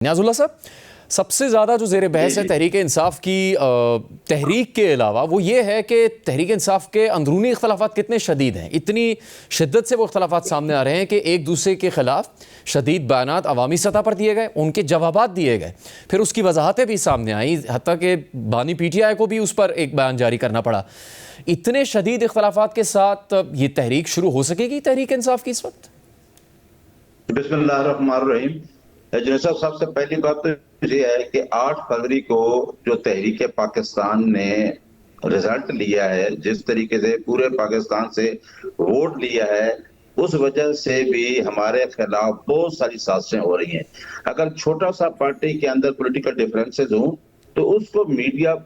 नियाज़ुल्लाह साहब, सबसे ज़्यादा जो ज़ेर बहस है तहरीक इंसाफ की तहरीक के अलावा वो ये है कि तहरीक इंसाफ के अंदरूनी इख्तलाफात कितने शदीद हैं। इतनी शिद्दत से वो इख्तलाफात सामने आ रहे हैं कि एक दूसरे के ख़िलाफ़ शदीद बयानात अवामी सतह पर दिए गए, उनके जवाबात दिए गए, फिर उसकी वजाहतें भी सामने आई, हत्ता कि बानी PTI को भी उस पर एक बयान जारी करना पड़ा। इतने शदीद इख्तलाफात के साथ ये तहरीक शुरू हो सकेगी तहरीक इंसाफ की इस वक्त? बिस्मिल्लाहिर्रहमानिर्रहीम। जैसा सबसे पहली बात तो ये है कि 8 फरवरी को जो तहरीक पाकिस्तान ने रिजल्ट लिया है, जिस तरीके से पूरे पाकिस्तान से वोट लिया है, उस वजह से भी हमारे खिलाफ बहुत सारी साजिशें हो रही हैं। अगर छोटा सा पार्टी के अंदर पॉलिटिकल डिफरेंसेस हों तो उसको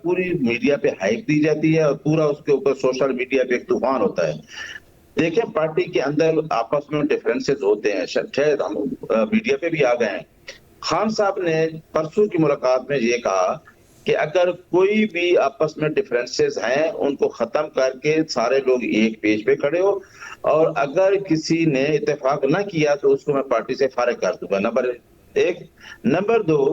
पूरी मीडिया पे हाइप दी जाती है और पूरा उसके ऊपर सोशल मीडिया पे एक तूफान होता है। देखें, पार्टी के अंदर आपस में डिफरेंसेस होते हैं, शायद हम मीडिया पे भी आ गए हैं। खान साहब ने परसों की मुलाकात में ये कहा कि अगर कोई भी आपस में डिफरेंसेस हैं उनको खत्म करके सारे लोग एक पेज पे खड़े हो, और अगर किसी ने इत्तेफाक ना किया तो उसको मैं पार्टी से फारिग कर दूंगा। नंबर 1। नंबर 2,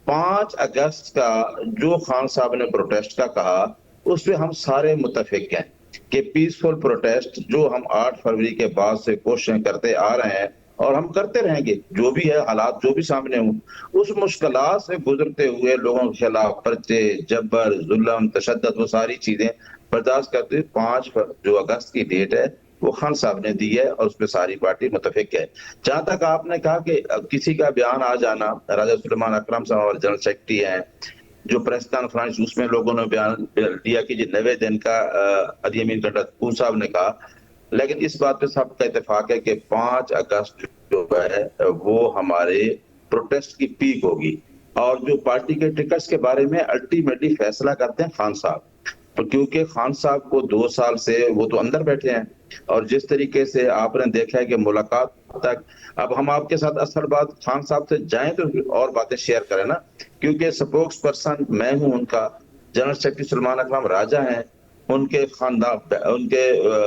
5 अगस्त का जो खान साहब ने प्रोटेस्ट का कहा उस पर हम सारे मुत्तफिक हैं कि पीसफुल प्रोटेस्ट जो हम 8 फरवरी के बाद से कोशिशें करते आ रहे हैं और हम करते रहेंगे, जो भी है हालात जो भी सामने हों, उस मुश्किलात से गुजरते हुए लोगों के खिलाफ पर्चे, जबर, जुल्म, तशद्दुद, वो सारी चीजें बर्दाश्त करते हुए 5 जो अगस्त की डेट है वो खान साहब ने दी है और उस पर सारी पार्टी मुतफिक है। जहां तक आपने कहा कि किसी का बयान आ जाना, राजा सुलेमान अकरम साहब और जनरल सेक्रेटरी हैं जो प्रेस कॉन्फ्रेंस, उसमें लोगों ने बयान दिया कि 90 दिन का अली अमीन गंडापुर साहब ने कहा, लेकिन इस बात पे सबका इत्तेफाक है कि 5 अगस्त जो है वो हमारे प्रोटेस्ट की पीक होगी। और जो पार्टी के टिकट्स के बारे में अल्टीमेटली फैसला करते हैं खान साहब, तो क्योंकि खान साहब को 2 साल से वो तो अंदर बैठे हैं और जिस तरीके से आपने देखा है कि मुलाकात तक, अब हम आपके साथ असल बात खान साहब से जाएं तो और बातें शेयर करें ना, क्योंकि स्पोक्स पर्सन मैं हूं उनका, जनरल सेक्रेटरी सुलेमान अकरम राजा हैं, उनके खानदान, उनके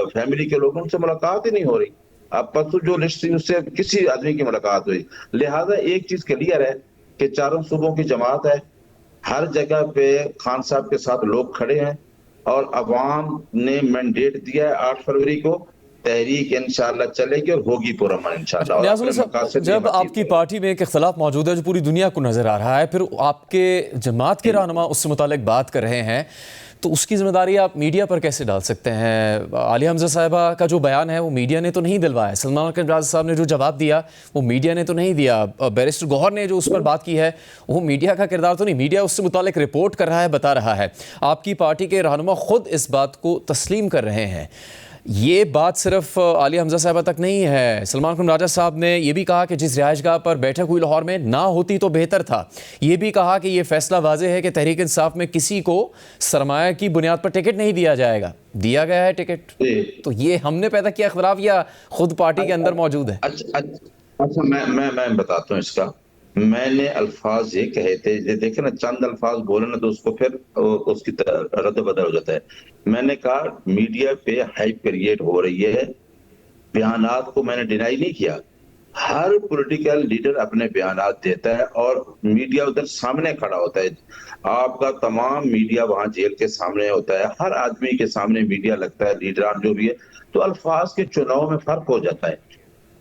फैमिली के लोगों से मुलाकात ही नहीं हो रही। अब परसों जो लिस्ट थी उससे किसी आदमी की मुलाकात हुई। लिहाजा एक चीज क्लियर है कि चारों सूबों की जमात है, हर जगह पे खान साहब के साथ लोग खड़े हैं और अवाम ने मैंडेट दिया है 8 फरवरी को, तहरीक इंशाल्लाह चलेगी और होगी पुरअमन इंशाल्लाह। नियाज़ुल्लाह साहब, जब आपकी पार्टी में एक इख्तलाफ मौजूद है जो पूरी दुनिया को नजर आ रहा है, फिर आपके जमात के रहनुमा उससे मुतालिक बात कर रहे हैं, तो उसकी जिम्मेदारी आप मीडिया पर कैसे डाल सकते हैं? आलिया हमजा साहिबा का जो बयान है वो मीडिया ने तो नहीं दिलवाया, सलमान अकरम राजा साहब ने जो जवाब दिया वो मीडिया ने तो नहीं दिया, बैरिस्टर गौहर ने जो उस पर बात की है वो मीडिया का किरदार तो नहीं, मीडिया उससे मुतालिक रिपोर्ट कर रहा है, बता रहा है। आपकी पार्टी के रहनुमा खुद इस बात को तस्लीम कर रहे हैं। ये बात सिर्फ आलिया हमजा साहिबा तक नहीं है, सलमान अकरम राजा साहब ने यह भी कहा कि जिस रिहाइशगाह पर बैठक हुई लाहौर में ना होती तो बेहतर था। ये भी कहा कि ये फैसला वाज़ेह है कि तहरीक इंसाफ में किसी को सरमाया की बुनियाद पर टिकट नहीं दिया जाएगा। दिया गया है टिकट, तो ये हमने पैदा किया इख्तलाफ या खुद पार्टी के अंदर मौजूद है? अच्छा, मैं बताता हूँ इसका। मैंने अल्फाज ये कहे थे, देखे ना, चंद अल्फाज बोले ना तो उसको फिर उसकी रद्द बदल हो जाता है। मैंने कहा मीडिया पे हाइप क्रिएट हो रही है, बयानात को मैंने डिनाई नहीं किया। हर पॉलिटिकल लीडर अपने बयानात देता है और मीडिया उधर सामने खड़ा होता है। आपका तमाम मीडिया वहां जेल के सामने होता है, हर आदमी के सामने मीडिया लगता है, लीडरान जो भी है, तो अल्फाज के चुनाव में फर्क हो जाता है।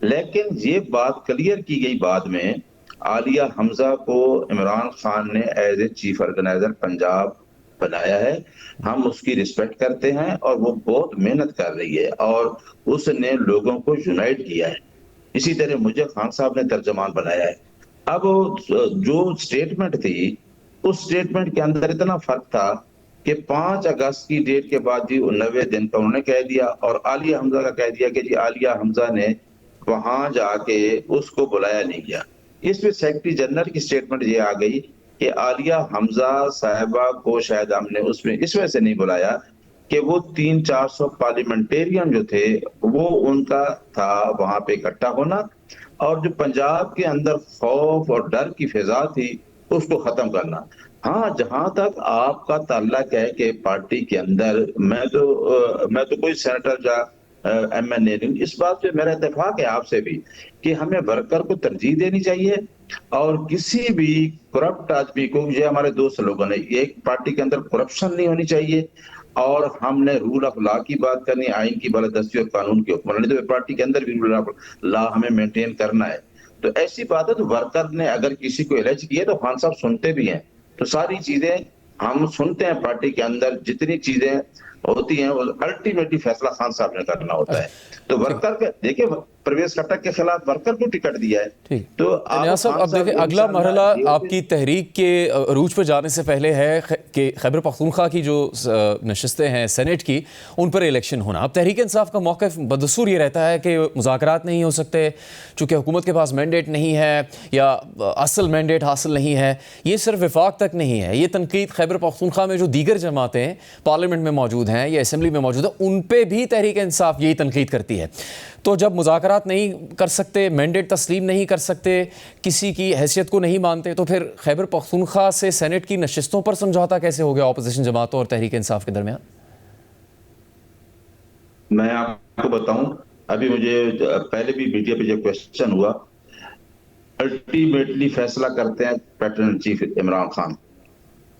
लेकिन ये बात क्लियर की गई बाद में, आलिया हमजा को इमरान खान ने as a chief organiser Punjab बनाया है, हम उसकी रिस्पेक्ट करते हैं और वो बहुत मेहनत कर रही है और उसने लोगों को यूनाइट किया है। इसी तरह मुझे खान साहब ने तर्जमान बनाया है। अब जो स्टेटमेंट थी उस स्टेटमेंट के अंदर इतना फर्क था कि 5 अगस्त की डेट के बाद जी 90 दिन का उन्होंने कह दिया और आलिया हमजा का कह दिया कि जी आलिया हमजा ने वहां जाके उसको बुलाया नहीं गया। इसमें सेक्रेटरी जनरल की स्टेटमेंट ये आ गई कि आलिया हमजा साहिबा को शायद हमने उसमें इस वजह से नहीं बुलाया कि वो 300-400 पार्लियामेंटेरियन जो थे वो उनका था वहां पे इकट्ठा होना, और जो पंजाब के अंदर खौफ और डर की फिजा थी उसको खत्म करना। हाँ, जहां तक आपका ताल्लुक है कि पार्टी के अंदर मैं तो कोई सेनेटर या MNA नहीं, इस बात पे मेरा इत्तेफाक है आपसे भी कि हमें वर्कर को तरजीह देनी चाहिए اور کسی بھی کرپٹ آدمی کو، یہ ہمارے دوست لوگوں نے، ایک پارٹی کے اندر کرپشن نہیں ہونی چاہیے، اور ہم نے رول آف لا کی بات کرنی، آئین کی بالادستی اور قانون کی حکمرانی، تو پارٹی کے اندر بھی رول آف لا ہمیں مینٹین کرنا ہے۔ تو ایسی بات ہے، تو ورکر نے اگر کسی کو الرج کیا تو خان صاحب سنتے بھی ہیں، تو ساری چیزیں ہم سنتے ہیں۔ پارٹی کے اندر جتنی چیزیں ہوتی ہیں وہ الٹیمیٹلی فیصلہ خان صاحب نے کرنا ہوتا ہے۔ تو ورکر کے دیکھیں، پرویز خٹک کے خلاف ورکر کو ٹکٹ دیا ہے، ٹھیک۔ تو نیاز صاحب، اب دیکھیں اگلا مرحلہ آپ کی تحریک کے عروج پہ جانے سے پہلے ہے کہ خیبر پختونخوا کی جو نشستیں ہیں سینٹ کی، ان پر الیکشن ہونا۔ اب تحریک انصاف کا موقف بدستور یہ رہتا ہے کہ مذاکرات نہیں ہو سکتے چونکہ حکومت کے پاس مینڈیٹ نہیں ہے یا اصل مینڈیٹ حاصل نہیں ہے۔ یہ صرف وفاق تک نہیں ہے، یہ تنقید خیبر پختونخوا میں جو دیگر جماعتیں پارلیمنٹ میں موجود ہیں یا اسمبلی میں موجود ہیں ان پہ بھی تحریک انصاف یہی تنقید کرتی ہے۔ تو جب مذاکرات نہیں کر سکتے، مینڈیٹ تسلیم نہیں کر سکتے، کسی کی حیثیت کو نہیں مانتے، تو پھر خیبر پختونخوا سے سینٹ کی نشستوں پر سمجھوتا کیسے ہو گیا اپوزیشن جماعتوں اور تحریک انصاف کے درمیان؟ میں آپ کو بتاؤں، ابھی مجھے پہلے بھی میڈیا پہ جب کوشچن ہوا، الٹیمیٹلی فیصلہ کرتے ہیں پیٹرن چیف عمران خان،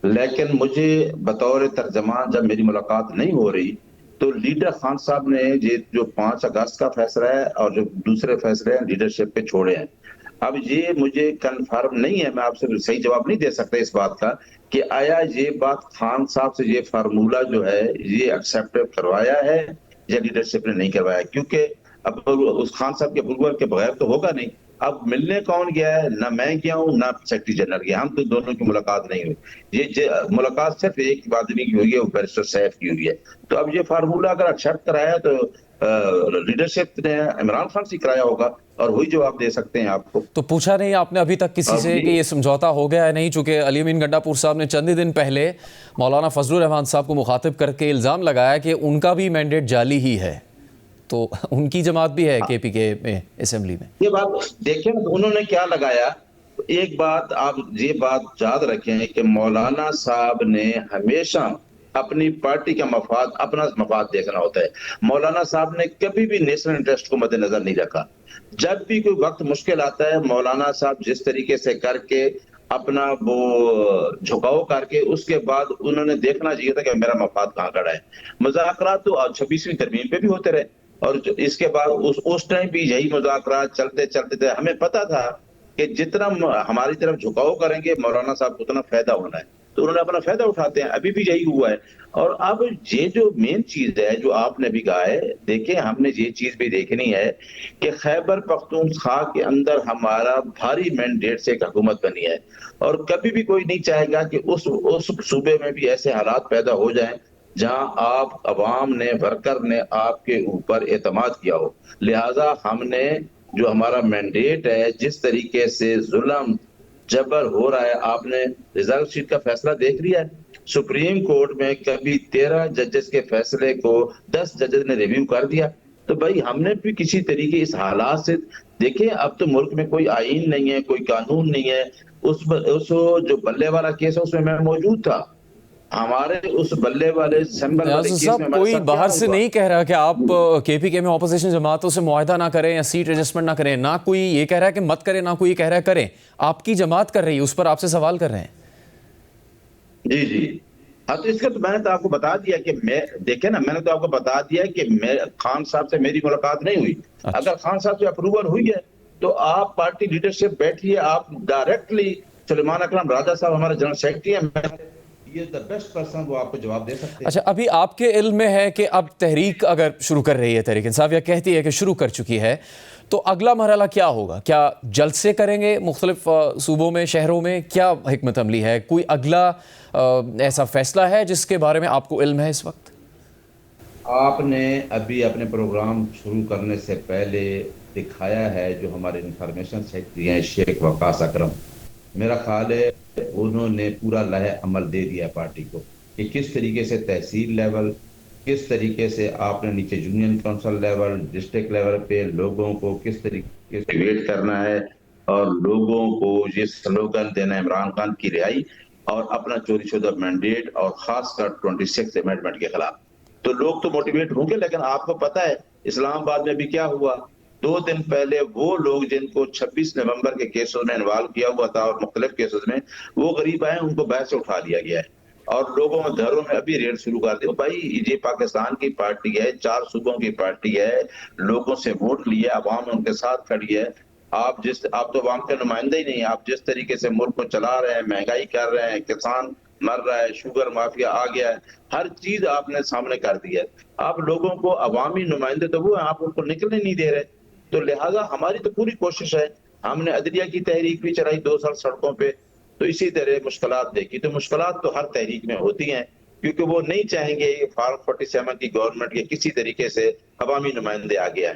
لیکن مجھے بطور ترجمان جب میری ملاقات نہیں ہو رہی تو لیڈر خان صاحب نے یہ جو 5 اگست کا فیصلہ ہے اور جو دوسرے فیصلے ہیں لیڈرشپ پہ چھوڑے ہیں۔ اب یہ مجھے کنفرم نہیں ہے، میں آپ سے صحیح جواب نہیں دے سکتا اس بات کا کہ آیا یہ بات خان صاحب سے، یہ فارمولہ جو ہے یہ ایکسیپٹ کروایا ہے یا لیڈرشپ نے نہیں کروایا، کیونکہ اب اس خان صاحب کے اپروول کے بغیر تو ہوگا نہیں۔ اب ملنے کون گیا ہے؟ نہ میں گیا ہوں نہ سیکرٹری جنرل گیا، ہم تو دونوں کی ملاقات نہیں ہوئی۔ یہ ملاقات صرف ایک آدمی کی ہوئی ہے، وہ بیرسٹر سیف کی ہوئی ہے۔ تو اب یہ فارمولہ اگر ایکسیپٹ کرایا تو لیڈرشپ نے عمران خان سے کرایا ہوگا، اور وہی جواب دے سکتے ہیں آپ کو۔ تو پوچھا نہیں آپ نے ابھی تک کسی سے کہ یہ سمجھوتا ہو گیا ہے؟ نہیں، چونکہ علی امین گنڈا پور صاحب نے چند دن پہلے مولانا فضل الرحمان صاحب کو مخاطب کر کے الزام لگایا کہ ان کا بھی مینڈیٹ جعلی ہی ہے، تو ان کی جماعت بھی ہے کے پی کے میں اسمبلی میں۔ یہ بات دیکھیں انہوں نے کیا لگایا۔ ایک بات آپ یہ بات یاد رکھیں کہ مولانا صاحب نے ہمیشہ اپنی پارٹی کا مفاد، اپنا مفاد دیکھنا ہوتا ہے۔ مولانا صاحب نے کبھی بھی نیشنل انٹرسٹ کو مد نظر نہیں رکھا۔ جب بھی کوئی وقت مشکل آتا ہے، مولانا صاحب جس طریقے سے کر کے اپنا وہ جھکاؤ کر کے اس کے بعد انہوں نے دیکھنا چاہیے تھا کہ میرا مفاد کہاں کھڑا ہے۔ مذاکرات تو 26ویں ترمیم پہ بھی ہوتے رہے، اور اس کے بعد اس ٹائم بھی یہی مذاکرات چلتے چلتے تھے۔ ہمیں پتا تھا کہ جتنا ہماری طرف جھکاؤ کریں گے مولانا صاحب کو اتنا فائدہ ہونا ہے، تو انہوں نے اپنا فائدہ اٹھاتے ہیں، ابھی بھی یہی ہوا ہے۔ اور اب یہ جو مین چیز ہے جو آپ نے بھی کہا ہے، دیکھیں ہم نے یہ چیز بھی دیکھنی ہے کہ خیبر پختونخوا کے اندر ہمارا بھاری مینڈیٹ سے ایک حکومت بنی ہے، اور کبھی بھی کوئی نہیں چاہے گا کہ اس صوبے میں بھی ایسے حالات پیدا ہو جائیں جہاں آپ عوام نے، ورکر نے آپ کے اوپر اعتماد کیا ہو۔ لہٰذا ہم نے جو ہمارا مینڈیٹ ہے، جس طریقے سے ظلم جبر ہو رہا ہے، آپ نے ریزرو شیٹ کا فیصلہ دیکھ لیا ہے۔ سپریم کورٹ میں کبھی 13 ججز کے فیصلے کو 10 ججز نے ریویو کر دیا۔ تو بھائی ہم نے بھی کسی طریقے اس حالات سے دیکھیں، اب تو ملک میں کوئی آئین نہیں ہے، کوئی قانون نہیں ہے۔ اس جو بلے والا کیس ہے اس میں موجود تھا، ہمارے اس بلے والے سمبل والے نیاز کیس میں صاحب، ہمارے کوئی ساتھ کیا باہر سے ہوا؟ نہیں کہہ رہا کہ آپ کے پی کے میں اپوزیشن جماعتوں سے معاہدہ نہ کریں یا سیٹ ایڈجسٹمنٹ نہ کریں، نہ کوئی یہ کہہ رہا ہے کہ مت کریں، نہ کوئی یہ کہہ رہا ہے کریں۔ آپ کی جماعت کر رہی ہے، اس پر آپ سے سوال کر رہے ہیں۔ جی جی، ہاں تو اس کا تو میں نے تو آپ کو بتا دیا کہ دیکھیں نا، میں نے تو آپ کو بتا دیا کہ خان صاحب سے میری ملاقات نہیں ہوئی۔ اگر خان صاحب سے اپروول ہوئی ہے تو آپ پارٹی لیڈرشپ بیٹھیے، آپ ڈائریکٹلی سلیمان اکرم راجہ صاحب ہمارے جنرل سیکرٹری ہیں، یہ the best person وہ آپ کو جواب دے سکتے ہیں۔ اچھا، ابھی آپ کے علم میں ہے کہ اب تحریک اگر شروع کر رہی ہے، تحریک انصاف یا کہتی ہے کہ شروع کر چکی ہے، تو اگلا مرحلہ کیا ہوگا؟ کیا جلسے کریں گے مختلف صوبوں میں، شہروں میں؟ کیا حکمت عملی ہے؟ کوئی اگلا ایسا فیصلہ ہے جس کے بارے میں آپ کو علم ہے اس وقت؟ آپ نے ابھی اپنے پروگرام شروع کرنے سے پہلے دکھایا ہے جو ہمارے انفارمیشن سیکرٹری ہیں شیخ وقاص اکرم، میرا خیال ہے انہوں نے پورا لائحہ عمل دے دیا پارٹی کو کہ کس طریقے سے تحصیل لیول، کس طریقے سے آپ نے نیچے union council level, district level پہ لوگوں کو کس طریقے سے ویٹ کرنا ہے، اور لوگوں کو یہ سلوگن دینا عمران خان کی رہائی اور اپنا چوری شدہ مینڈیٹ، اور خاص کر 26 امینڈمنٹ کے خلاف۔ تو لوگ تو موٹیویٹ ہوں گے، لیکن آپ کو پتا ہے اسلام آباد میں بھی کیا ہوا، 2 दिन पहले वो लोग जिनको 26 नवंबर के केसों में इन्वॉल्व किया हुआ था और मुख्तलिफ केसेस में, वो गरीब आए, उनको बहस से उठा लिया गया है और लोगों में घरों में अभी रेड शुरू कर दिया। भाई ये पाकिस्तान की पार्टी है, 4 सूबों की पार्टी है, लोगों से वोट लिए, अवाम उनके साथ खड़ी है। आप तो अवाम के नुमाइंदे ही नहीं, आप जिस तरीके से मुल्क को चला रहे हैं, महंगाई कर रहे हैं, किसान मर रहा है, शुगर माफिया आ गया है, हर चीज आपने सामने कर दी है। आप लोगों को अवामी नुमाइंदे तो वो हैं, आप उनको निकलने नहीं दे रहे। तो लिहाजा हमारी तो पूरी कोशिश है, हमने अदलिया की तहरीक भी चलाई 2 साल सड़कों पे, तो इसी तरह मुश्किलात देखी। तो मुश्किलात तो हर तहरीक में होती हैं, क्योंकि वो नहीं चाहेंगे फार्म 47 की गवर्नमेंट के किसी तरीके से अवामी नुमाइंदे आगे आए।